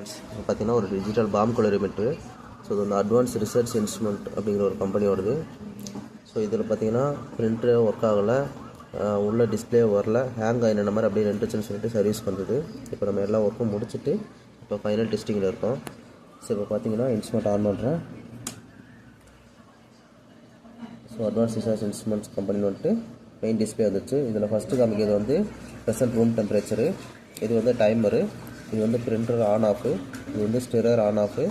இப்போ பார்த்தீங்கன்னா ஒரு டிஜிட்டல் பாம் கலரிமெண்ட்டு. ஸோ இது வந்து அட்வான்ஸ் ரிசர்ச் இன்ஸ்ட்ருமெண்ட் அப்படிங்கிற ஒரு கம்பெனியோடது. ஸோ இதில் பார்த்தீங்கன்னா பிரிண்டரே ஒர்க் ஆகலை, உள்ள டிஸ்பிளே வரல, ஹேங் ஆகின மாதிரி அப்படியே நின்றுச்சுன்னு சொல்லிட்டு சர்வீஸ் பண்ணுறது. இப்போ நம்ம எல்லா ஒர்க்கும் முடிச்சுட்டு இப்போ ஃபைனல் டெஸ்டிங்கில் இருக்கோம். ஸோ இப்போ பார்த்தீங்கன்னா இன்ஸ்ட்ருமெண்ட் ஆன் பண்ணுறேன். ஸோ அட்வான்ஸ் ரிசர்ச் இன்ஸ்ட்ருமெண்ட்ஸ் கம்பெனியில் வந்துட்டு மெயின் டிஸ்பிளே வந்துச்சு. இதில் ஃபஸ்ட்டு காமிக்கிறது வந்து ப்ரெசன்ட் ரூம் டெம்பரேச்சரு, இது வந்து டைமரு, இது வந்து பிரிண்டர் ஆன் ஆஃபு, இது வந்து ஸ்டிரர் ஆன் ஆஃபு,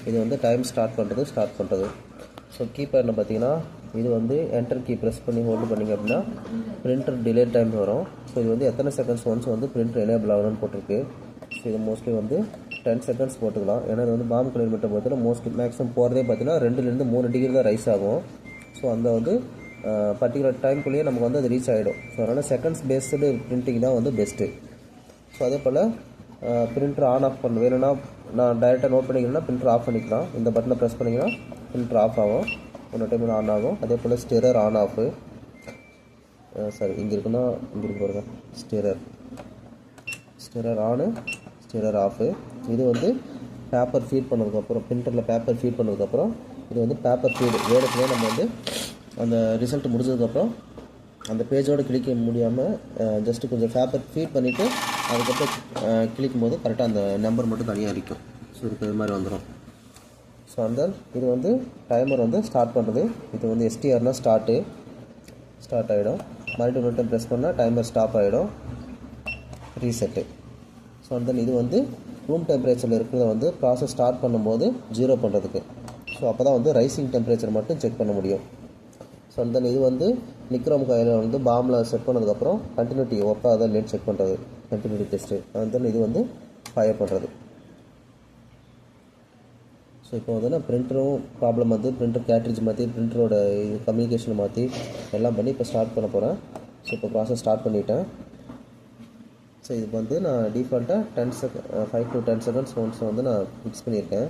இது வந்து டைம் ஸ்டார்ட் பண்ணுறது. ஸோ கீபேடில் பார்த்தீங்கன்னா இது வந்து என்டர் கீ ப்ரெஸ் பண்ணி ஹோல்டு பண்ணிங்க அப்படின்னா பிரிண்டர் டிலே டைம் வரும். ஸோ இது வந்து எத்தனை செகண்ட்ஸ் ஒன்ஸ் வந்து பிரிண்டர் எனேபிள் ஆகணும்னு போட்டிருக்கு. ஸோ இது மோஸ்ட்லி வந்து 10 செகண்ட்ஸ் போட்டுக்கலாம். ஏன்னா இது வந்து பாம் கிலோமீட்டர் பொறுத்தவரை மோஸ்ட்லி மேக்ஸிமம் போகிறதே பார்த்தீங்கன்னா 2 to 3 டிகிரி தான் ரைஸ் ஆகும். ஸோ அந்த வந்து பர்டிகுலர் டைம்குள்ளேயே நமக்கு வந்து அது ரீச் ஆகிடும். ஸோ அதனால் செகண்ட்ஸ் பேஸ்டு பிரிண்டிங் தான் வந்து பெஸ்ட்டு. ஸோ அதே போல் பிரிண்டர் ஆன் ஆஃப் பண்ண வேணும்னா நான் டைரெக்டாக நோட் பண்ணிக்கிறேன்னா பிரிண்டர் ஆஃப் பண்ணிக்கலாம். இந்த பட்டனை ப்ரெஸ் பண்ணிங்கன்னா பிரிண்டர் ஆஃப் ஆகும், இன்னொரு டைம் ஆன் ஆகும். அதே போல் ஸ்டிரர் ஆன் ஆஃபு, சாரி இங்கே இருக்குன்னா இங்கே இருக்கு பாருங்க, ஸ்டிரர் ஆனு, ஸ்டிரர் ஆஃபு. இது வந்து பேப்பர் ஃபீட் பண்ணதுக்கப்புறம், பிரிண்டரில் பேப்பர் ஃபீட் பண்ணதுக்கப்புறம் இது வந்து பேப்பர் ஃபீடு வேறதுலேயே நம்ம வந்து அந்த ரிசல்ட் முடிஞ்சதுக்கப்புறம் அந்த பேஜோடு கிளிக்க முடியாமல் ஜஸ்ட்டு கொஞ்சம் பேப்பர் ஃபீட் பண்ணிவிட்டு அதுக்கப்புறம் கிளிக்கும் போது கரெக்டாக அந்த நம்பர் மட்டும் தனியாக இருக்கும். ஸோ இதுக்கு இது மாதிரி வந்துடும். ஸோ அந்த இது வந்து டைமர் வந்து ஸ்டார்ட் பண்ணுறது. இது வந்து எஸ்டிஆர்னால் ஸ்டார்ட் ஆகிடும். மறுபடியும் ஒரு டைம் ப்ரெஸ் பண்ணால் டைமர் ஸ்டாப் ஆகிடும், ரீசெட்டு. ஸோ அந்த இது வந்து ரூம் டெம்பரேச்சரில் இருக்கிறத வந்து ப்ராசஸ் ஸ்டார்ட் பண்ணும்போது 0 பண்ணுறதுக்கு. ஸோ அப்போ தான் வந்து ரைசிங் டெம்பரேச்சர் மட்டும் செக் பண்ண முடியும். ஸோ அந்த இது வந்து நிக்ரோம் காயில் வந்து பாமில் செட் பண்ணதுக்கப்புறம் கண்டினியூட்டி ஒர்க் ஆகுதா இல்லைன்னு செக் பண்ணுறது, கண்டினியூட்டி டெஸ்ட்டு. அந்த இது வந்து ஃபயர் பண்ணுறது. ஸோ இப்போ வந்து பிரிண்டரும் ப்ராப்ளம் வந்து பிரிண்டர் கேட்ரிட்ஜ் மாற்றி பிரிண்டரோட இது கம்யூனிகேஷனை மாற்றி எல்லாம் பண்ணி இப்போ ஸ்டார்ட் பண்ண போகிறேன். ஸோ இப்போ ப்ராசஸ் ஸ்டார்ட் பண்ணிட்டேன். ஸோ இதுக்கு வந்து நான் டிஃபால்ட்டாக 5 to 10 செகண்ட்ஸ் ஒன்ஸ் வந்து நான் ஃபிக்ஸ் பண்ணியிருக்கேன்.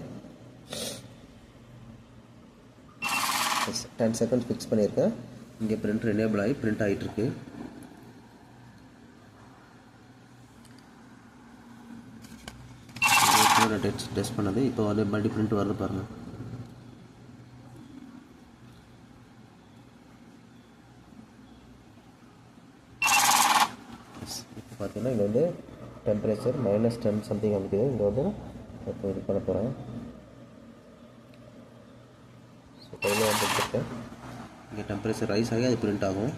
10 செகண்ட்ஸ் ஃபிக்ஸ் பண்ணியிருக்கேன். இங்கே பிரிண்டர் எனேபிள் ஆகி பிரிண்ட் ஆகிட்டுருக்கு. டெஸ்ட் பண்ணது இப்போ வந்து மல்டி பிரிண்ட் வருது பாருங்கள். இப்போ பார்த்தீங்கன்னா இங்கே வந்து டெம்பரேச்சர் -10 சம்திங் அமைக்குது. இங்கே வந்து இப்போ இது பண்ண போகிறேன். ஸோ கையில் வந்துருக்கேன். இங்கே டெம்பரேச்சர் ரைஸ் ஆகி அது பிரிண்ட் ஆகும்.